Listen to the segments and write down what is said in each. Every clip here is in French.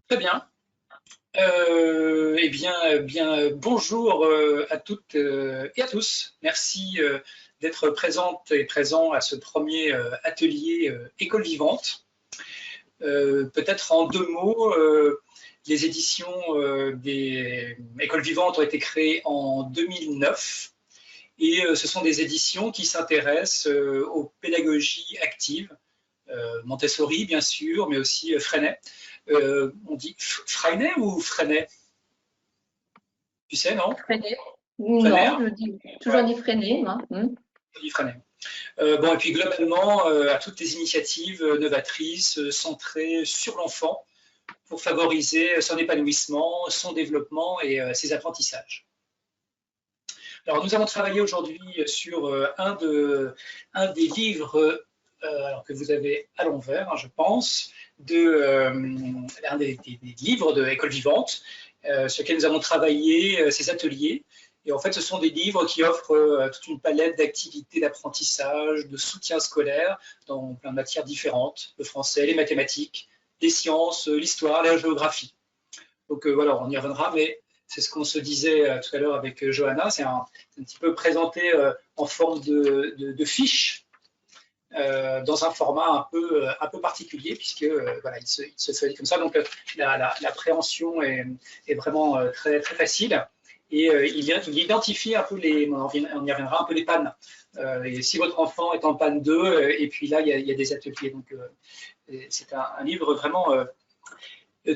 Très bien. Bonjour à toutes et à tous. Merci d'être présentes et présents à ce premier atelier École vivante. Peut-être en deux mots, les éditions des Écoles vivantes ont été créées en 2009 et ce sont des éditions qui s'intéressent aux pédagogies actives, Montessori bien sûr, mais aussi Freinet. On dit Freinet ou Freinet? Tu sais, non? Freinet. Freinet, Non, hein? je dis toujours Ouais, dit Freinet, moi. on dit Freinet. Bon, et puis globalement, à toutes les initiatives novatrices centrées sur l'enfant pour favoriser son épanouissement, son développement et ses apprentissages. Alors, nous avons travaillé aujourd'hui sur un des livres que vous avez à l'envers, hein, je pense, un des livres de École vivante, sur lequel nous avons travaillé ces ateliers. Et en fait, ce sont des livres qui offrent toute une palette d'activités d'apprentissage, de soutien scolaire dans plein de matières différentes, le français, les mathématiques, les sciences, l'histoire, la géographie. Donc voilà, on y reviendra, mais c'est ce qu'on se disait tout à l'heure avec Johanna, c'est un petit peu présenté en forme de fiche dans un format un peu particulier, puisque voilà, il se fait comme ça. Donc l'appréhension est vraiment très, très facile. Et il identifie un peu on y reviendra, un peu les pannes. Et si votre enfant est en panne 2, et puis là, il y a des ateliers. Donc c'est un livre vraiment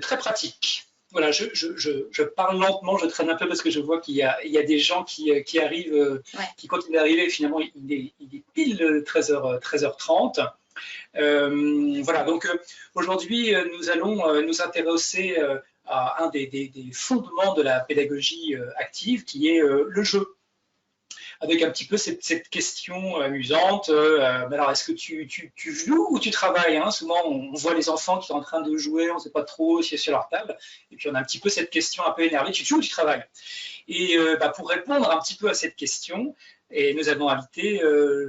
très pratique. Voilà, je parle lentement, je traîne un peu parce que je vois qu'il y a des gens qui arrivent, Ouais. qui continuent d'arriver. Finalement, il est pile 13h30. Voilà, donc aujourd'hui, nous allons nous intéresser à un des fondements de la pédagogie active, qui est le jeu. Avec un petit peu cette question amusante. Alors, est-ce que tu joues ou tu travailles, hein? Souvent, on voit les enfants qui sont en train de jouer, on ne sait pas trop si c'est sur leur table. Et puis, on a un petit peu cette question un peu énervée. Tu joues ou tu travailles? Et pour répondre un petit peu à cette question, et nous avons invité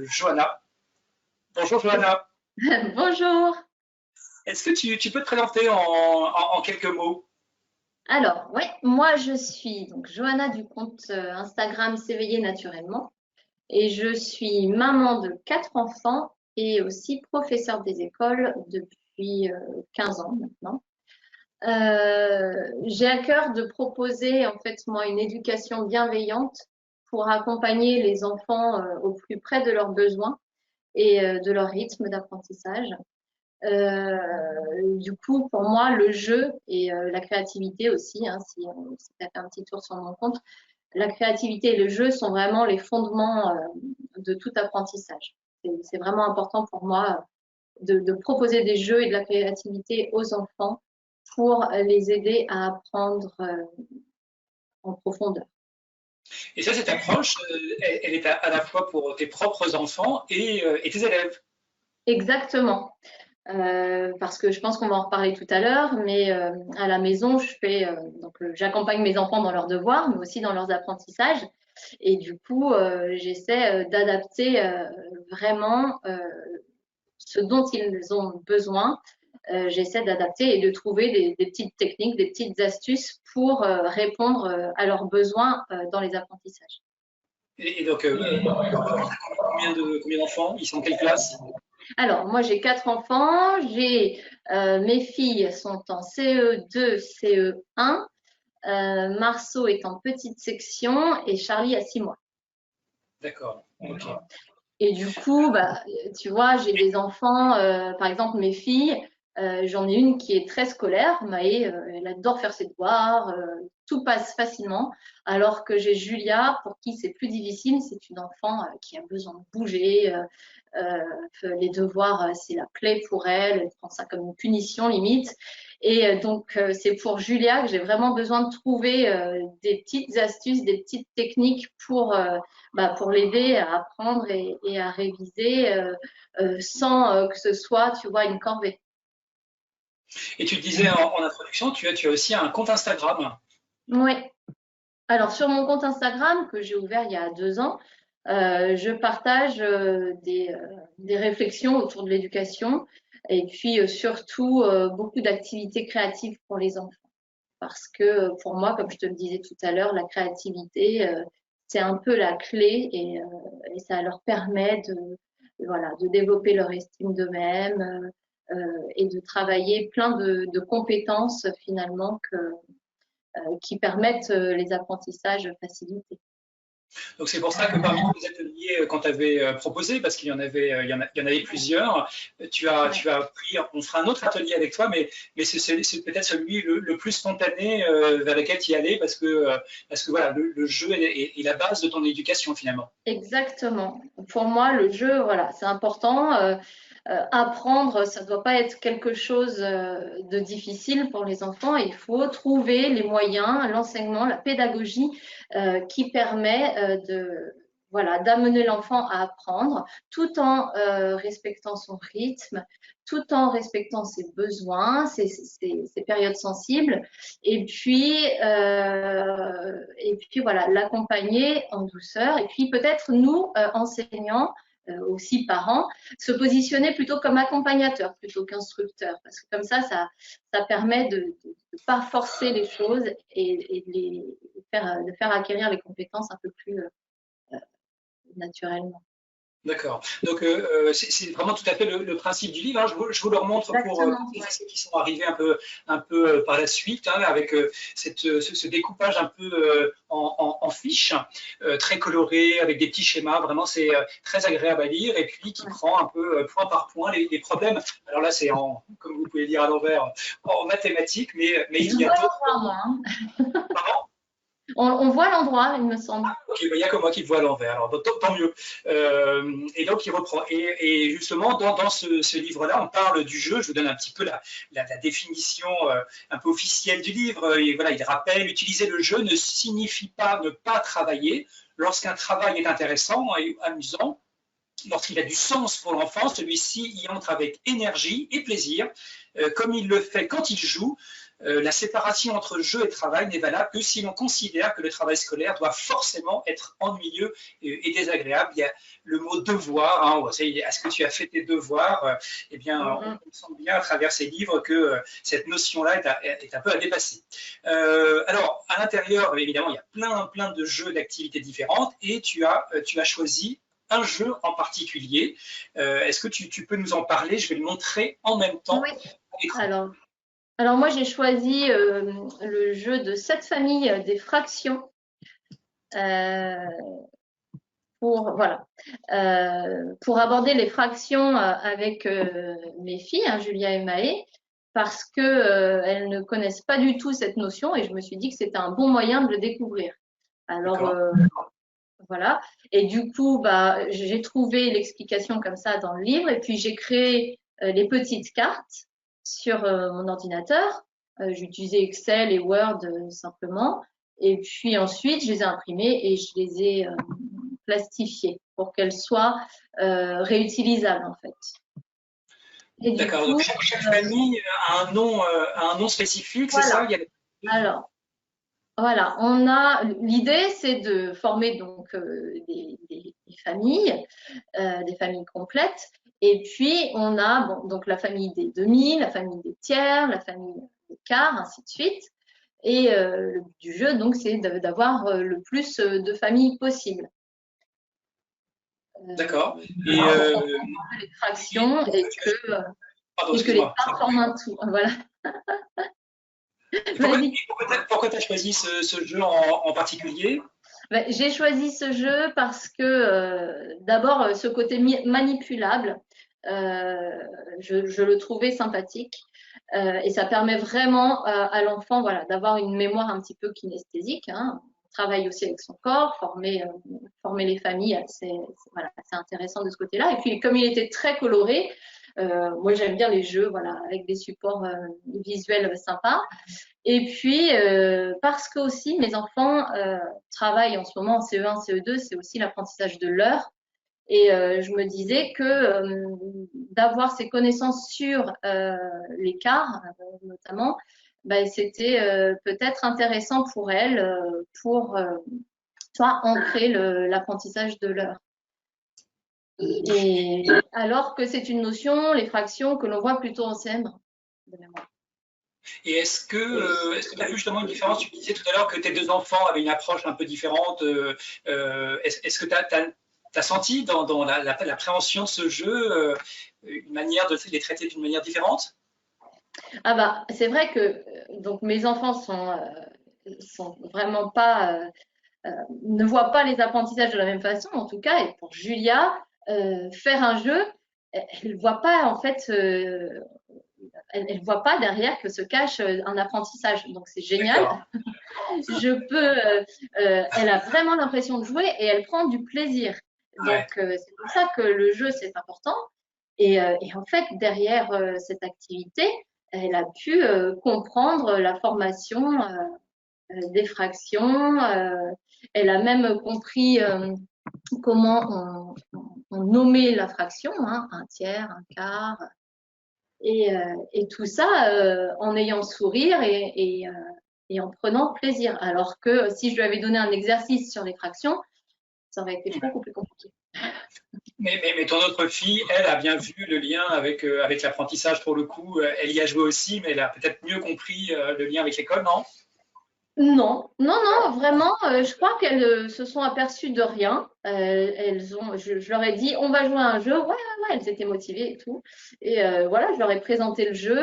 Johanna. Bonjour Johanna. Bonjour. Est-ce que tu peux te présenter en quelques mots? Alors, ouais, moi je suis donc Johanna du compte Instagram S'éveiller naturellement et je suis maman de 4 enfants et aussi professeure des écoles depuis 15 ans maintenant. J'ai à cœur de proposer en fait moi une éducation bienveillante pour accompagner les enfants au plus près de leurs besoins et de leur rythme d'apprentissage. Du coup, pour moi, le jeu et la créativité aussi, hein, si tu as fait un petit tour sur mon compte, la créativité et le jeu sont vraiment les fondements de tout apprentissage. C'est vraiment important pour moi de proposer des jeux et de la créativité aux enfants pour les aider à apprendre en profondeur. Et ça, cette approche, elle est à la fois pour tes propres enfants et tes élèves. Exactement. Parce que je pense qu'on va en reparler tout à l'heure, mais à la maison, j'accompagne mes enfants dans leurs devoirs, mais aussi dans leurs apprentissages. Et du coup, j'essaie d'adapter vraiment ce dont ils ont besoin. J'essaie d'adapter et de trouver des petites techniques, des petites astuces pour répondre à leurs besoins dans les apprentissages. Et donc, combien d'enfants? Ils sont en quelle classe? Alors, moi, j'ai 4 enfants. Mes filles sont en CE2, CE1. Marceau est en petite section et Charlie a 6 mois. D'accord. Ok. Et du coup, tu vois, j'ai des enfants, par exemple mes filles, j'en ai une qui est très scolaire, Maë, elle adore faire ses devoirs, tout passe facilement, alors que j'ai Julia, pour qui c'est plus difficile, c'est une enfant qui a besoin de bouger, les devoirs, c'est la plaie pour elle, elle prend ça comme une punition limite. Et donc, c'est pour Julia que j'ai vraiment besoin de trouver des petites astuces, des petites techniques pour l'aider à apprendre et à réviser sans que ce soit, tu vois, une corvée. Et tu disais en introduction, tu as aussi un compte Instagram. Oui. Alors, sur mon compte Instagram, que j'ai ouvert il y a 2 ans, je partage des réflexions autour de l'éducation. Et puis surtout beaucoup d'activités créatives pour les enfants. Parce que pour moi, comme je te le disais tout à l'heure, la créativité, c'est un peu la clé et ça leur permet voilà, de développer leur estime d'eux-mêmes et de travailler plein de compétences finalement qui permettent les apprentissages facilités. Donc c'est pour ça que parmi les ateliers qu'on t'avait proposés, parce qu'il y en avait, il y en avait plusieurs, Ouais. tu as pris, on fera un autre atelier avec toi, mais c'est peut-être celui le plus spontané vers lequel tu y allais, parce que voilà, le jeu est la base de ton éducation finalement. Exactement. Pour moi, le jeu, voilà, c'est important. Apprendre, ça ne doit pas être quelque chose de difficile pour les enfants. Il faut trouver les moyens, l'enseignement, la pédagogie qui permet voilà, d'amener l'enfant à apprendre tout en respectant son rythme, tout en respectant ses besoins, ses périodes sensibles, et puis voilà, l'accompagner en douceur. Et puis peut-être nous, enseignants, aussi parents, se positionner plutôt comme accompagnateur plutôt qu'instructeur, parce que comme ça permet de ne pas forcer les choses et de faire acquérir les compétences un peu plus naturellement. D'accord. Donc, c'est vraiment tout à fait le principe du livre, hein. Je vous le remontre pour Exactement, celles et ouais. ceux qui sont arrivés un peu par la suite, hein, avec ce découpage un peu en fiches, très coloré, avec des petits schémas. Vraiment, c'est très agréable à lire et puis qui Ouais. prend un peu point par point les problèmes. Alors là, c'est comme vous pouvez dire à l'envers, en mathématiques, mais Je il y a vois d'autres. l'endroit, moi, hein. Pardon. On voit l'endroit, il me semble. Ok, bah, il n'y a que moi qui le vois à l'envers, alors tant mieux. Et donc il reprend. Et justement, dans ce livre-là, on parle du jeu. Je vous donne un petit peu la définition un peu officielle du livre. Et voilà, il rappelle, utiliser le jeu ne signifie pas ne pas travailler. Lorsqu'un travail est intéressant et amusant, lorsqu'il a du sens pour l'enfant, celui-ci y entre avec énergie et plaisir, comme il le fait quand il joue. La séparation entre jeu et travail n'est valable que si l'on considère que le travail scolaire doit forcément être ennuyeux et désagréable. Il y a le mot devoir, hein, est-ce que tu as fait tes devoirs? Eh bien, Mm, on sent bien à travers ces livres que cette notion-là est un peu à dépasser. Alors, à l'intérieur, évidemment, il y a plein de jeux, d'activités différentes, et tu as choisi un jeu en particulier. Est-ce que tu peux nous en parler? Je vais le montrer en même temps oui. Alors, alors moi, j'ai choisi le jeu de cette famille des fractions. Euh, voilà, pour aborder les fractions avec mes filles, hein, Julia et Maë, parce que elles ne connaissent pas du tout cette notion et je me suis dit que c'était un bon moyen de le découvrir. Alors D'accord. voilà, et du coup, bah, j'ai trouvé l'explication comme ça dans le livre et puis j'ai créé les petites cartes sur mon ordinateur. J'utilisais Excel et Word simplement. Et puis ensuite, je les ai imprimées et je les ai plastifiées pour qu'elles soient réutilisables en fait. Et du D'accord. Donc coup, chaque famille a un nom spécifique, c'est ça? voilà. Il y a... Alors, voilà, l'idée, c'est de former donc des familles complètes. Et puis, on a bon, donc la famille des demi, la famille des tiers, la famille des quarts, ainsi de suite. Et le but du jeu, donc, c'est d'avoir le plus de familles possible. D'accord. Et Pour comprendre un peu les fractions pardon, et que les excuse-moi. parts forment un tout. Voilà. Et Vas-y. pourquoi tu as choisi ce jeu en particulier? Ben, j'ai choisi ce jeu parce que d'abord, ce côté manipulable, je le trouvais sympathique. Et ça permet vraiment à l'enfant voilà, d'avoir une mémoire un petit peu kinesthésique. Hein. On travaille aussi avec son corps, former les familles, voilà, c'est intéressant de ce côté-là. Et puis, comme il était très coloré, moi j'aime bien les jeux voilà, avec des supports visuels sympas. Et puis, parce que aussi mes enfants travaillent en ce moment en CE1, CE2, c'est aussi l'apprentissage de l'heure. Et je me disais que d'avoir ces connaissances sur l'écart, notamment, ben, c'était peut-être intéressant pour elles pour soit ancrer l'apprentissage de l'heure. Et alors que c'est une notion, les fractions, que l'on voit plutôt en CM1 de mémoire. Et est-ce que tu as vu justement une différence? Tu disais tout à l'heure que tes deux enfants avaient une approche un peu différente. Est-ce que tu as senti dans l'appréhension de ce jeu une manière de les traiter d'une manière différente? Ah bah, c'est vrai que donc mes enfants sont vraiment pas ne voient pas les apprentissages de la même façon, en tout cas. Et pour Julia, faire un jeu, elle voit pas en fait, elle voit pas derrière que se cache un apprentissage. Donc c'est génial. D'accord. Elle a vraiment l'impression de jouer et elle prend du plaisir. Donc Ouais. c'est pour ça que le jeu c'est important. Et en fait derrière cette activité, elle a pu comprendre la formation des fractions. Elle a même compris comment on nommait la fraction, hein, un tiers, un quart, et tout ça en ayant le sourire et en prenant plaisir. Alors que si je lui avais donné un exercice sur les fractions, ça aurait été beaucoup plus compliqué. Mais ton autre fille, elle, a bien vu le lien avec l'apprentissage pour le coup. Elle y a joué aussi, mais elle a peut-être mieux compris le lien avec l'école, non? Non, non, non, vraiment, je crois qu'elles se sont aperçues de rien. Je leur ai dit, on va jouer à un jeu. Ouais, ouais, ouais, elles étaient motivées et tout. Et voilà, je leur ai présenté le jeu.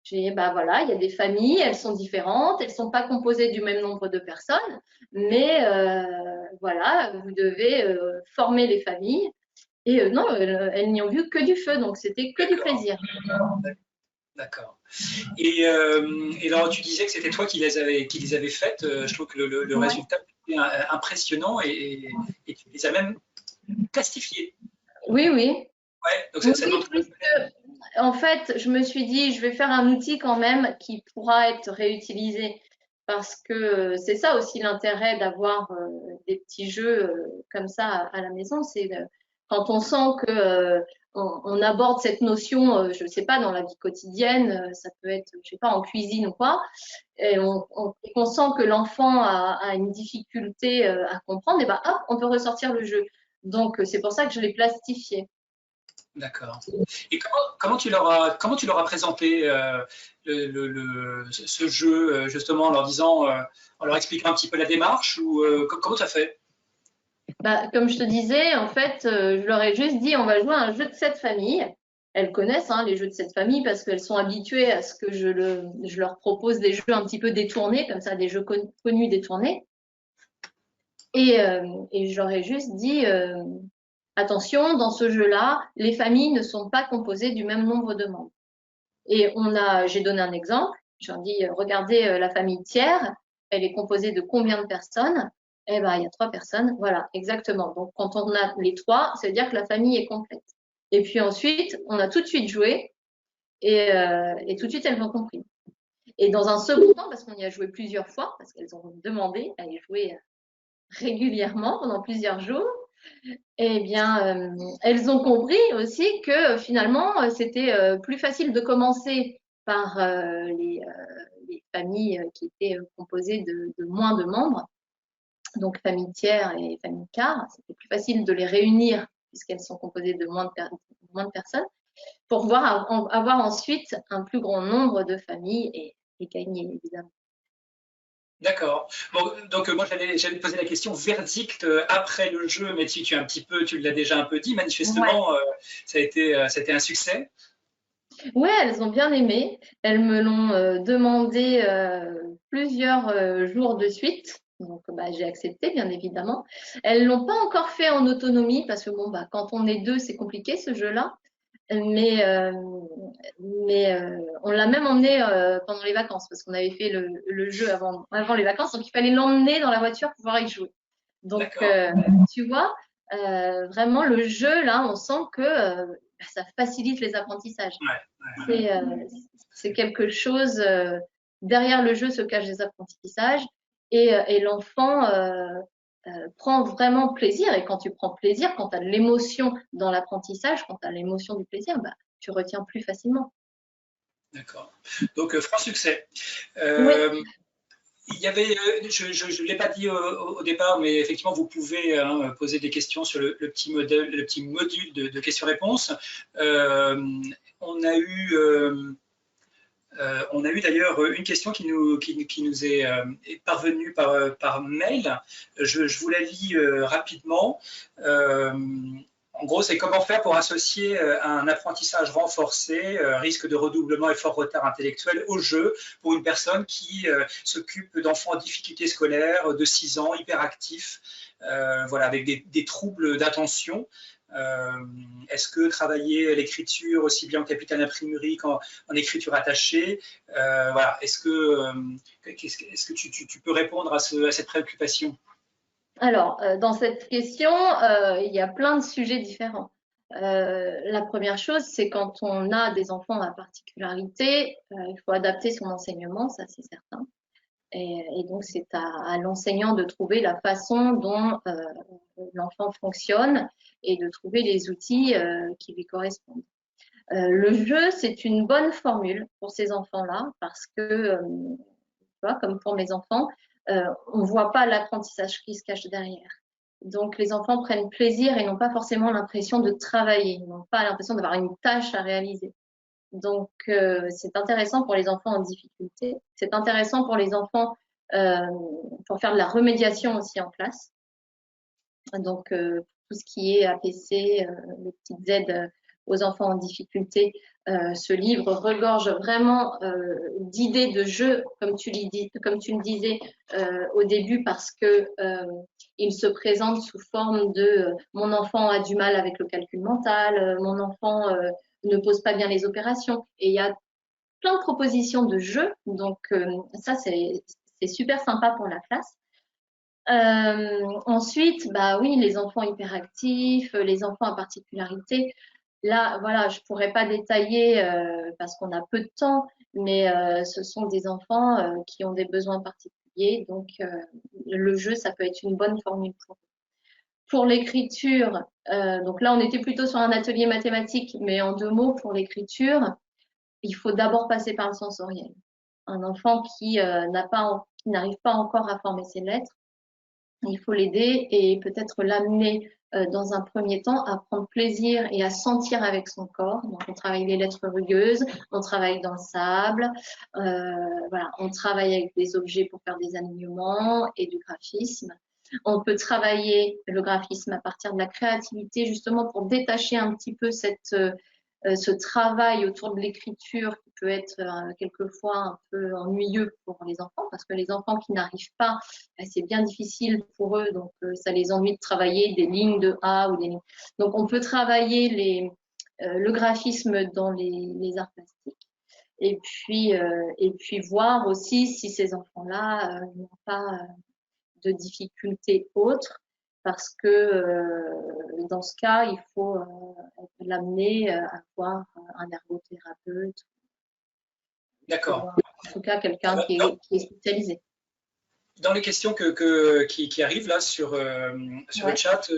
J'ai dit, bah voilà, il y a des familles, elles sont différentes, elles sont pas composées du même nombre de personnes, mais voilà, vous devez former les familles. Et non, elles n'y ont vu que du feu, donc c'était que du D'accord, plaisir. d'accord. Et alors, tu disais que c'était toi qui les avais faites. Je trouve que le Ouais. résultat est impressionnant et tu les as même plastifiées. Oui, oui. Ouais, donc ça Oui, montre. puisque en fait, je me suis dit, je vais faire un outil quand même qui pourra être réutilisé. Parce que c'est ça aussi l'intérêt d'avoir des petits jeux comme ça à la maison. C'est quand on sent que on aborde cette notion, je ne sais pas, dans la vie quotidienne, ça peut être, je sais pas, en cuisine ou quoi, et on sent que l'enfant a une difficulté à comprendre, et ben hop, on peut ressortir le jeu. Donc c'est pour ça que je l'ai plastifié. D'accord. Et comment tu leur as présenté ce jeu, justement, en leur disant, en leur expliquant un petit peu la démarche ou comment tu as fait? Bah, comme je te disais, en fait, je leur ai juste dit, on va jouer à un jeu de cette famille. Elles connaissent hein, les jeux de cette famille parce qu'elles sont habituées à ce que je leur propose des jeux un petit peu détournés, comme ça, des jeux connus détournés. Et je leur ai juste dit, attention, dans ce jeu-là, les familles ne sont pas composées du même nombre de membres. Et j'ai donné un exemple. J'ai dit, regardez la famille tiers, elle est composée de combien de personnes? Eh ben, il y a 3 personnes. Voilà, exactement. Donc, quand on a les 3, ça veut dire que la famille est complète. Et puis ensuite, on a tout de suite joué et tout de suite, elles ont compris. Et dans un second temps, parce qu'on y a joué plusieurs fois, parce qu'elles ont demandé à y jouer régulièrement pendant plusieurs jours, eh bien, elles ont compris aussi que finalement, c'était plus facile de commencer par les familles qui étaient composées de moins de membres, donc famille tiers et famille quart. C'était plus facile de les réunir puisqu'elles sont composées de moins de personnes pour pouvoir avoir ensuite un plus grand nombre de familles et gagner, évidemment. D'accord. Bon, donc moi j'allais te poser la question verdict après le jeu, mais tu l'as déjà un peu dit. Ouais. Manifestement, ça a été un succès. Ouais, elles ont bien aimé. Elles me l'ont demandé plusieurs jours de suite. Donc, bah, j'ai accepté, bien évidemment. Elles l'ont pas encore fait en autonomie parce que bon, bah, quand on est deux, c'est compliqué ce jeu-là. Mais, euh, mais on l'a même emmené pendant les vacances parce qu'on avait fait le jeu avant les vacances. Donc, il fallait l'emmener dans la voiture pour pouvoir y jouer. Donc, D'accord. tu vois, vraiment, le jeu, là, on sent que ça facilite les apprentissages. Ouais. C'est c'est quelque chose, derrière le jeu se cachent des apprentissages et l'enfant prend vraiment plaisir. Et quand tu prends plaisir, quand tu as de l'émotion dans l'apprentissage, quand tu as l'émotion du plaisir, bah, tu retiens plus facilement. D'accord. Donc franc succès. Oui, Euh, Il y avait, je ne l'ai pas dit au départ, mais effectivement, vous pouvez poser des questions sur le petit modèle, le petit module de questions-réponses. On a eu, on a eu d'ailleurs une question qui nous est parvenue par mail. Je vous la lis rapidement. En gros, c'est comment faire pour associer un apprentissage renforcé, risque de redoublement et fort retard intellectuel au jeu pour une personne qui s'occupe d'enfants en difficulté scolaire de 6 ans, hyperactifs, voilà, avec des troubles d'attention. Est-ce que travailler l'écriture aussi bien en capital imprimerie qu'en écriture attachée, voilà, est-ce que tu peux répondre à cette préoccupation? Alors, dans cette question, il y a plein de sujets différents. La première chose, c'est quand on a des enfants à particularité, il faut adapter son enseignement, ça c'est certain. Et donc, c'est à l'enseignant de trouver la façon dont l'enfant fonctionne et de trouver les outils qui lui correspondent. Le jeu, c'est une bonne formule pour ces enfants-là parce que, tu vois, comme pour mes enfants, on ne voit pas l'apprentissage qui se cache derrière. Donc, les enfants prennent plaisir et n'ont pas forcément l'impression de travailler, ils n'ont pas l'impression d'avoir une tâche à réaliser. Donc, c'est intéressant pour les enfants en difficulté. C'est intéressant pour les enfants pour faire de la remédiation aussi en classe. Donc, tout ce qui est APC, les petites aides aux enfants en difficulté, ce livre regorge vraiment d'idées de jeu, comme tu le disais au début, parce que il se présente sous forme de mon enfant a du mal avec le calcul mental, mon enfant ne pose pas bien les opérations. Et il y a plein de propositions de jeux, donc ça c'est super sympa pour la classe. Ensuite, bah oui, les enfants hyperactifs, les enfants à particularité. Là, voilà, je pourrais pas détailler parce qu'on a peu de temps, mais ce sont des enfants qui ont des besoins particuliers, donc le jeu, ça peut être une bonne formule pour eux. Pour l'écriture, donc là, on était plutôt sur un atelier mathématique, mais en 2 mots, pour l'écriture, il faut d'abord passer par le sensoriel. Un enfant qui n'arrive pas encore à former ses lettres, il faut l'aider et peut-être l'amener dans un premier temps à prendre plaisir et à sentir avec son corps. Donc, on travaille les lettres rugueuses, on travaille dans le sable, voilà, on travaille avec des objets pour faire des alignements et du graphisme. On peut travailler le graphisme à partir de la créativité, justement pour détacher un petit peu ce travail autour de l'écriture qui peut être quelquefois un peu ennuyeux pour les enfants, parce que les enfants qui n'arrivent pas, c'est bien difficile pour eux, donc ça les ennuie de travailler des lignes de A ou des lignes. Donc on peut travailler le graphisme dans les arts plastiques et puis voir aussi si ces enfants-là n'ont pas de difficultés autres, parce que dans ce cas, il faut l'amener à voir un ergothérapeute. D'accord. En tout cas, quelqu'un qui est spécialisé. Dans les questions qui arrivent là sur le chat,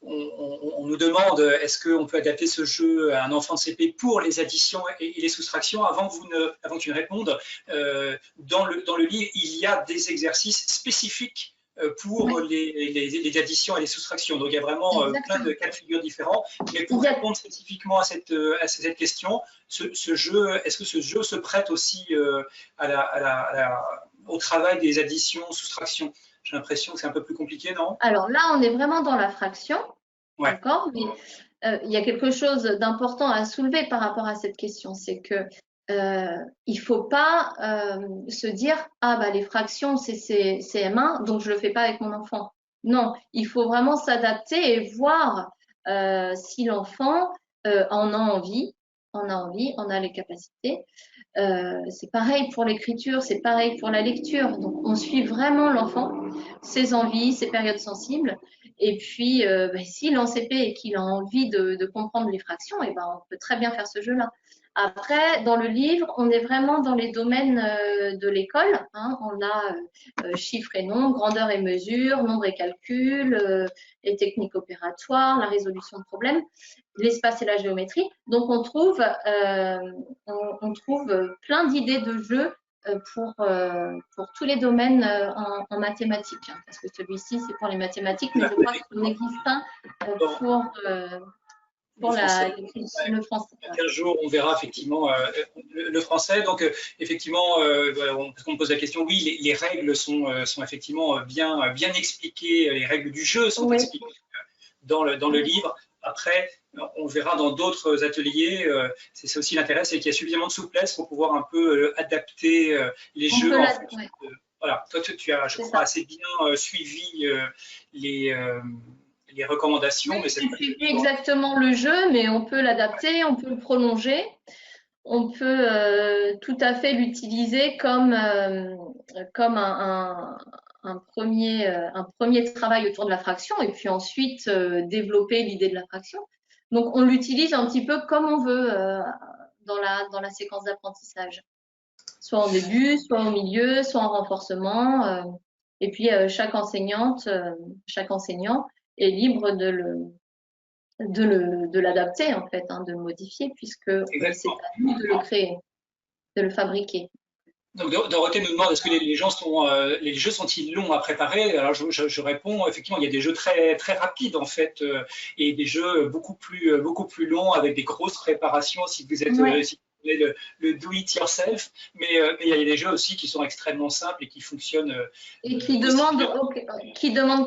on nous demande est-ce qu'on peut adapter ce jeu à un enfant de CP pour les additions et les soustractions. Avant que tu ne répondes, dans le livre, il y a des exercices spécifiques pour les additions et les soustractions. Donc il y a vraiment plein de cas de figure différents. Mais pour répondre spécifiquement à cette question, est-ce que ce jeu se prête aussi au travail des additions, soustractions? J'ai l'impression que c'est un peu plus compliqué, non? Alors là, on est vraiment dans la fraction, d'accord, mais il y a quelque chose d'important à soulever par rapport à cette question, c'est que il faut pas se dire ah bah les fractions c'est CM1 donc je le fais pas avec mon enfant. Non, il faut vraiment s'adapter et voir si l'enfant en a envie, en a les capacités. C'est pareil pour l'écriture, c'est pareil pour la lecture. Donc on suit vraiment l'enfant, ses envies, ses périodes sensibles. Et puis s'il est en CP et qu'il a envie de comprendre les fractions, et ben on peut très bien faire ce jeu-là. Après, dans le livre, on est vraiment dans les domaines de l'école. Hein. On a chiffres et nombres, grandeur et mesure, nombre et calcul, les techniques opératoires, la résolution de problèmes, l'espace et la géométrie. Donc, on trouve plein d'idées de jeux pour tous les domaines en mathématiques, hein, parce que celui-ci, c'est pour les mathématiques, mais je crois qu'il en existe un pour le français. Un jour, on verra effectivement le français. Donc, effectivement, parce qu'on me pose la question, oui, les règles sont effectivement bien expliquées. Les règles du jeu sont expliquées dans le livre. Après, on verra dans d'autres ateliers. C'est aussi l'intérêt, c'est qu'il y a suffisamment de souplesse pour pouvoir un peu adapter les jeux. Voilà, toi, tu as, je crois, assez bien suivi les recommandations. Oui, c'est exactement le jeu, mais on peut l'adapter, on peut le prolonger, on peut tout à fait l'utiliser comme un premier travail autour de la fraction, et puis ensuite développer l'idée de la fraction. Donc on l'utilise un petit peu comme on veut dans la séquence d'apprentissage, soit en début, soit au milieu, soit en renforcement. Et puis chaque enseignant est libre de l'adapter en fait, hein, de le modifier, puisque c'est à nous de le créer, de le fabriquer. Donc Dorothée nous demande, est-ce que les jeux sont-ils longs à préparer? Alors je réponds, effectivement, il y a des jeux très très rapides en fait, et des jeux beaucoup plus longs avec des grosses préparations si vous êtes si vous voulez le do it yourself, mais il y a des jeux aussi qui sont extrêmement simples et qui fonctionnent. Et qui demandent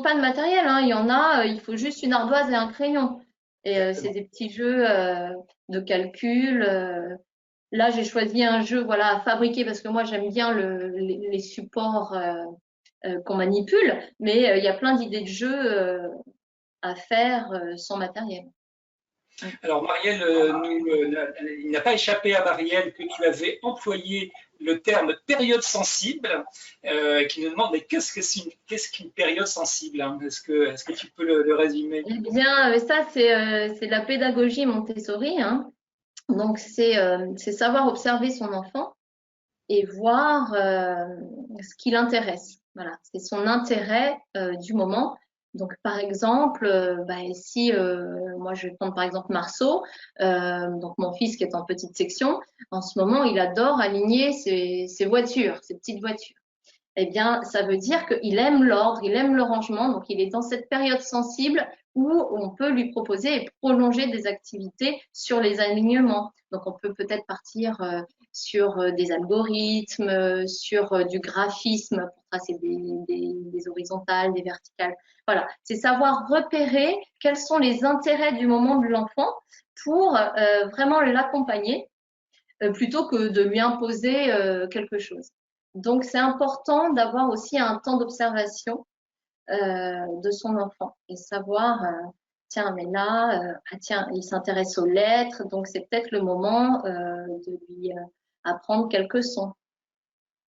pas de matériel, hein. Il y en a, il faut juste une ardoise et un crayon. Et c'est des petits jeux de calcul. Là, j'ai choisi un jeu, voilà, à fabriquer parce que moi, j'aime bien les supports qu'on manipule, mais il y a plein d'idées de jeux à faire sans matériel. Alors, Marielle, il n'a pas échappé à Marielle que tu avais employé le terme période sensible, qui nous demande mais qu'est-ce qu'une période sensible, hein? Est-ce que tu peux le résumer? Eh bien, ça, c'est la pédagogie Montessori, hein. Donc, c'est savoir observer son enfant et voir ce qui l'intéresse. Voilà, c'est son intérêt du moment. Donc, par exemple, si moi je vais prendre par exemple Marceau, donc mon fils qui est en petite section, en ce moment, il adore aligner ses voitures, ses petites voitures. Eh bien, ça veut dire qu'il aime l'ordre, il aime le rangement, donc il est dans cette période sensible où on peut lui proposer et prolonger des activités sur les alignements. Donc, on peut peut-être partir sur des algorithmes, sur du graphisme pour tracer des horizontales, des verticales. Voilà, c'est savoir repérer quels sont les intérêts du moment de l'enfant pour vraiment l'accompagner plutôt que de lui imposer quelque chose. Donc, c'est important d'avoir aussi un temps d'observation de son enfant et savoir, tiens, mais là, tiens, il s'intéresse aux lettres, donc c'est peut-être le moment de lui apprendre quelques sons.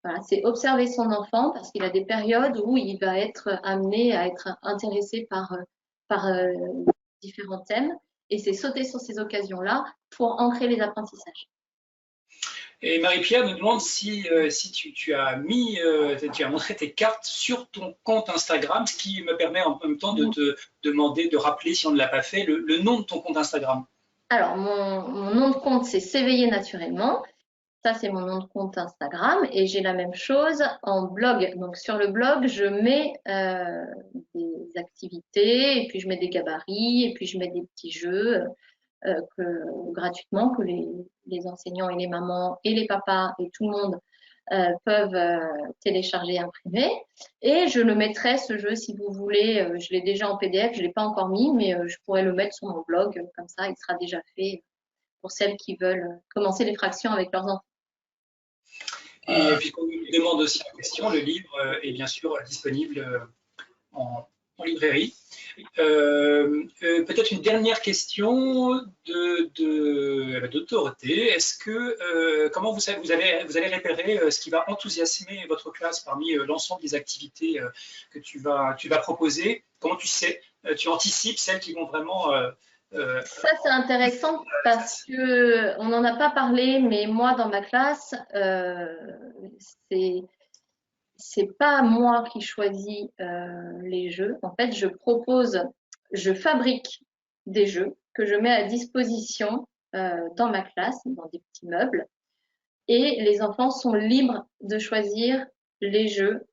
Voilà, c'est observer son enfant parce qu'il a des périodes où il va être amené à être intéressé par différents thèmes et c'est sauter sur ces occasions-là pour ancrer les apprentissages. Et Marie-Pierre nous demande si tu as montré tes cartes sur ton compte Instagram, ce qui me permet en même temps de te demander de rappeler, si on ne l'a pas fait, le nom de ton compte Instagram. Alors, mon nom de compte, c'est S'éveiller naturellement. Ça, c'est mon nom de compte Instagram. Et j'ai la même chose en blog. Donc, sur le blog, je mets des activités, et puis je mets des gabarits, et puis je mets des petits jeux gratuitement que les enseignants et les mamans et les papas et tout le monde peuvent télécharger et imprimer. Et je le mettrai, ce jeu, si vous voulez. Je l'ai déjà en PDF, je ne l'ai pas encore mis, mais je pourrais le mettre sur mon blog. Comme ça, il sera déjà fait pour celles qui veulent commencer les fractions avec leurs enfants. Et puisqu'on nous demande aussi en question, le livre est bien sûr disponible en librairie. Peut-être une dernière question de Dorothée. Est-ce que comment vous allez repérer ce qui va enthousiasmer votre classe parmi l'ensemble des activités que tu vas proposer? Comment tu anticipes celles qui vont vraiment ça, c'est intéressant parce que on n'en a pas parlé, mais moi, dans ma classe, c'est pas moi qui choisis les jeux. En fait, je fabrique des jeux que je mets à disposition dans ma classe, dans des petits meubles. et les enfants sont libres de choisir les jeux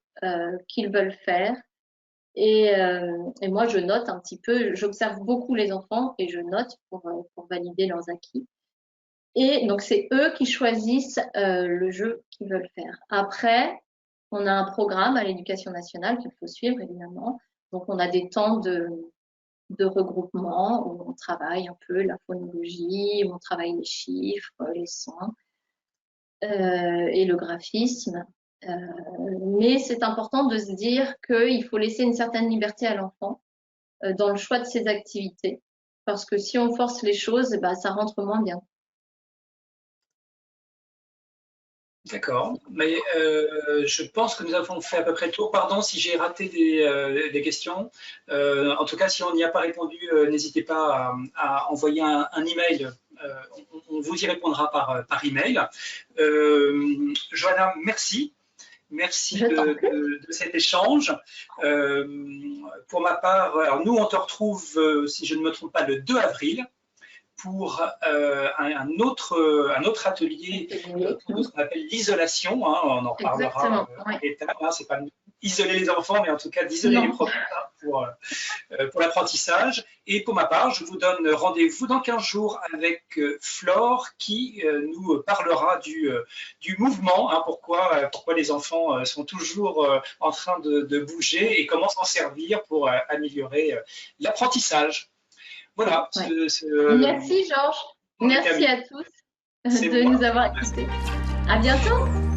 qu'ils veulent faire. Et moi, je note un petit peu, j'observe beaucoup les enfants et je note pour valider leurs acquis. Et donc, c'est eux qui choisissent le jeu qu'ils veulent faire. Après, on a un programme à l'Éducation nationale qu'il faut suivre, évidemment. Donc, on a des temps de regroupement où on travaille un peu la phonologie, où on travaille les chiffres, les sons et le graphisme. Mais c'est important de se dire qu'il faut laisser une certaine liberté à l'enfant dans le choix de ses activités. Parce que si on force les choses, bah, ça rentre moins bien. D'accord, mais je pense que nous avons fait à peu près le tour. Pardon si j'ai raté des questions. En tout cas, si on n'y a pas répondu, n'hésitez pas à envoyer un email. On vous y répondra par email. Johanna, merci. Merci de cet échange. Pour ma part, alors nous, on te retrouve, si je ne me trompe pas, le 2 avril. Pour un autre atelier pour ce qu'on appelle l'isolation. Hein, on en reparlera en détail. Hein, c'est pas isoler les enfants, mais en tout cas d'isoler les professeurs pour l'apprentissage. Et pour ma part, je vous donne rendez-vous dans 15 jours avec Flore qui nous parlera du mouvement, hein, pourquoi les enfants sont toujours en train de bouger et comment s'en servir pour améliorer l'apprentissage. Voilà. Ouais. Merci Georges. Merci à tous de nous avoir écoutés. À bientôt.